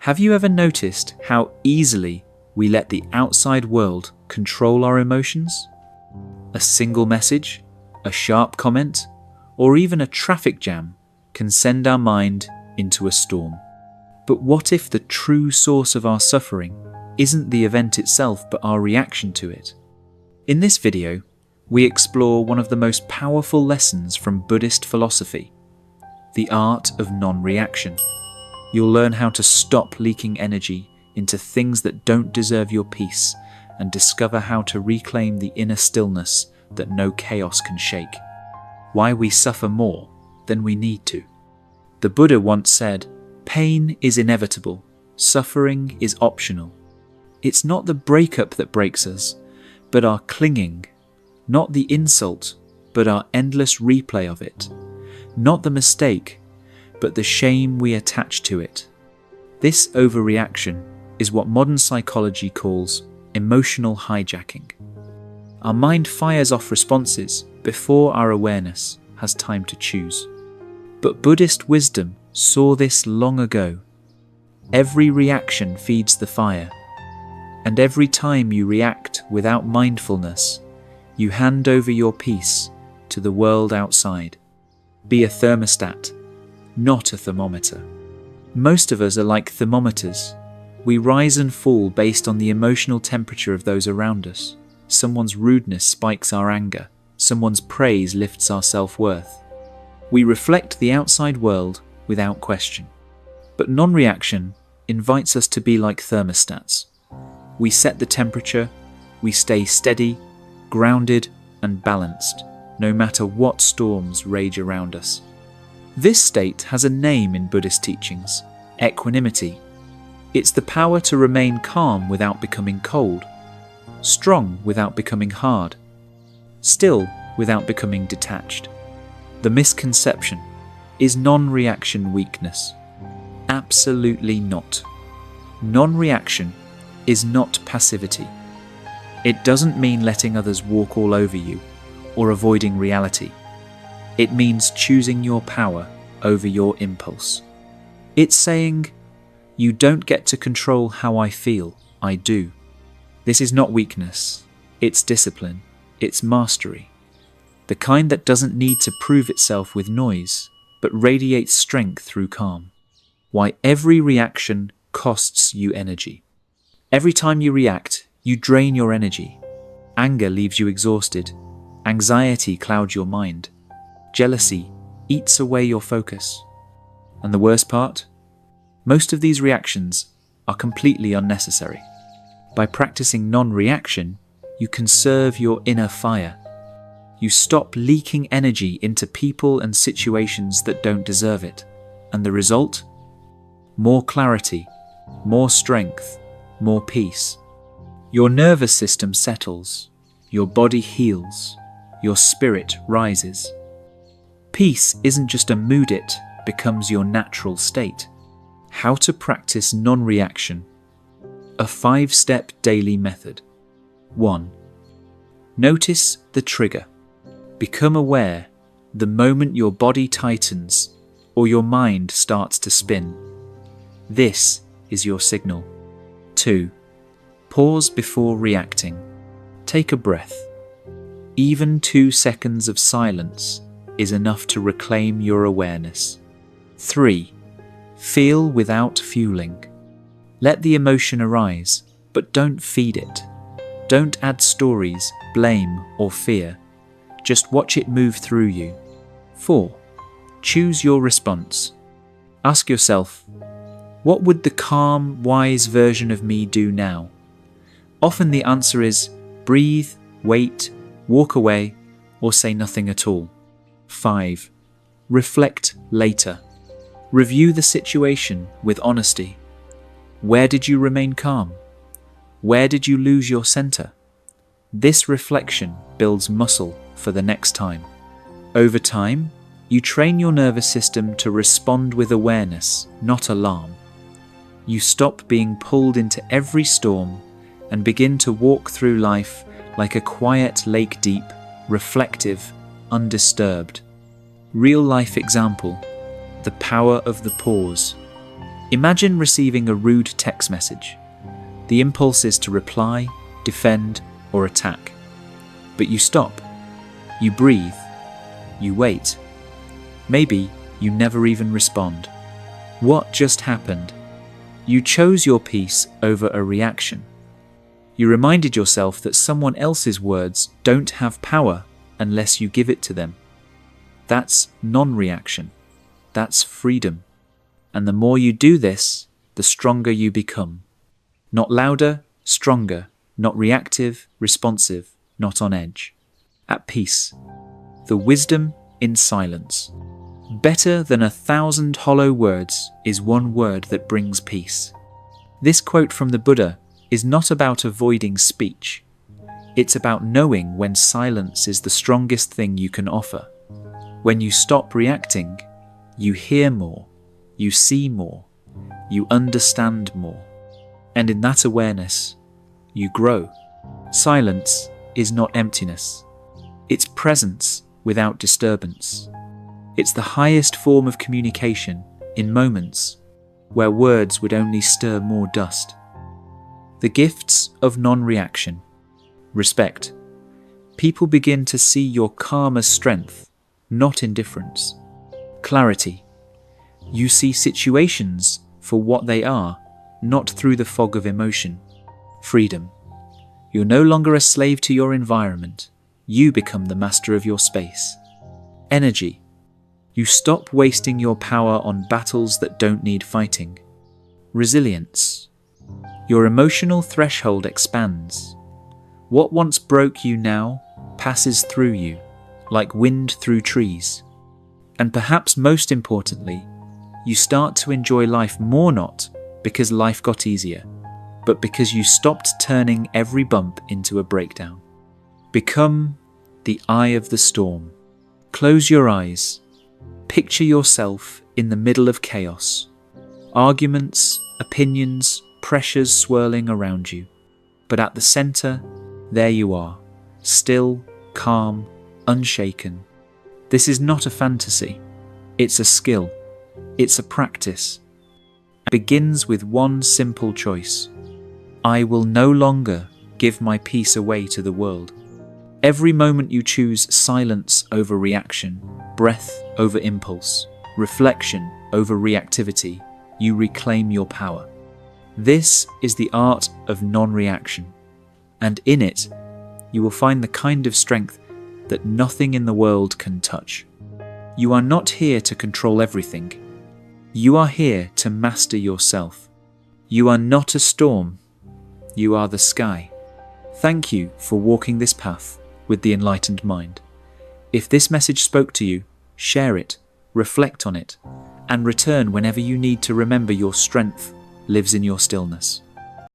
Have you ever noticed how easily we let the outside world control our emotions? A single message, a sharp comment, or even a traffic jam can send our mind into a storm. But what if the true source of our suffering isn't the event itself but our reaction to it? In this video, we explore one of the most powerful lessons from Buddhist philosophy, the art of non-reaction. You'll learn how to stop leaking energy into things that don't deserve your peace and discover how to reclaim the inner stillness that no chaos can shake. Why we suffer more than we need to. The Buddha once said, "Pain is inevitable, suffering is optional." It's not the breakup that breaks us, but our clinging. Not the insult, but our endless replay of it. Not the mistake, but the shame we attach to it. This overreaction is what modern psychology calls emotional hijacking. Our mind fires off responses before our awareness has time to choose. But Buddhist wisdom saw this long ago. Every reaction feeds the fire, and every time you react without mindfulness, you hand over your peace to the world outside. Be a thermostat, not a thermometer. Most of us are like thermometers. We rise and fall based on the emotional temperature of those around us. Someone's rudeness spikes our anger. Someone's praise lifts our self-worth. We reflect the outside world without question. But non-reaction invites us to be like thermostats. We set the temperature, we stay steady, grounded and balanced, no matter what storms rage around us. This state has a name in Buddhist teachings, equanimity. It's the power to remain calm without becoming cold, strong without becoming hard, still without becoming detached. The misconception is non-reaction weakness. Absolutely not. Non-reaction is not passivity. It doesn't mean letting others walk all over you or avoiding reality. It means choosing your power over your impulse. It's saying, "You don't get to control how I feel, I do." This is not weakness, it's discipline, it's mastery. The kind that doesn't need to prove itself with noise, but radiates strength through calm. Why every reaction costs you energy. Every time you react, you drain your energy. Anger leaves you exhausted. Anxiety clouds your mind. Jealousy eats away your focus. And the worst part? Most of these reactions are completely unnecessary. By practicing non-reaction, you conserve your inner fire. You stop leaking energy into people and situations that don't deserve it. And the result? More clarity, more strength, more peace. Your nervous system settles, your body heals, your spirit rises. Peace isn't just a mood, it becomes your natural state. How to practice non-reaction. A 5-step daily method. 1. Notice the trigger. Become aware the moment your body tightens or your mind starts to spin. This is your signal. 2. Pause before reacting. Take a breath. Even 2 seconds of silence is enough to reclaim your awareness. 3. Feel without fueling. Let the emotion arise, but don't feed it. Don't add stories, blame, or fear. Just watch it move through you. 4. Choose your response. Ask yourself, what would the calm, wise version of me do now? Often the answer is breathe, wait, walk away, or say nothing at all. 5. Reflect later. Review the situation with honesty. Where did you remain calm? Where did you lose your center? This reflection builds muscle for the next time. Over time, you train your nervous system to respond with awareness, not alarm. You stop being pulled into every storm and begin to walk through life like a quiet lake deep, reflective, undisturbed. Real life example, the power of the pause. Imagine receiving a rude text message. The impulse is to reply, defend, or attack. But you stop. You breathe. You wait. Maybe you never even respond. What just happened? You chose your peace over a reaction. You reminded yourself that someone else's words don't have power unless you give it to them. That's non-reaction. That's freedom. And the more you do this, the stronger you become. Not louder, stronger, not reactive, responsive, not on edge. At peace. The wisdom in silence. Better than 1,000 hollow words is one word that brings peace. This quote from the Buddha is not about avoiding speech. It's about knowing when silence is the strongest thing you can offer. When you stop reacting, you hear more, you see more, you understand more. And in that awareness, you grow. Silence is not emptiness. It's presence without disturbance. It's the highest form of communication in moments where words would only stir more dust. The gifts of non-reaction. Respect. People begin to see your calm as strength, not indifference. Clarity. You see situations for what they are, not through the fog of emotion. Freedom. You're no longer a slave to your environment. You become the master of your space. Energy. You stop wasting your power on battles that don't need fighting. Resilience. Your emotional threshold expands. What once broke you now passes through you, like wind through trees. And perhaps most importantly, you start to enjoy life more not because life got easier, but because you stopped turning every bump into a breakdown. Become the eye of the storm. Close your eyes. Picture yourself in the middle of chaos. Arguments, opinions, pressures swirling around you. But at the center, there you are, still, calm, unshaken. This is not a fantasy. It's a skill. It's a practice. It begins with one simple choice. I will no longer give my peace away to the world. Every moment you choose silence over reaction, breath over impulse, reflection over reactivity, you reclaim your power. This is the art of non-reaction, and in it, you will find the kind of strength that nothing in the world can touch. You are not here to control everything. You are here to master yourself. You are not a storm. You are the sky. Thank you for walking this path with the enlightened mind. If this message spoke to you, share it, reflect on it, and return whenever you need to remember your strength lives in your stillness.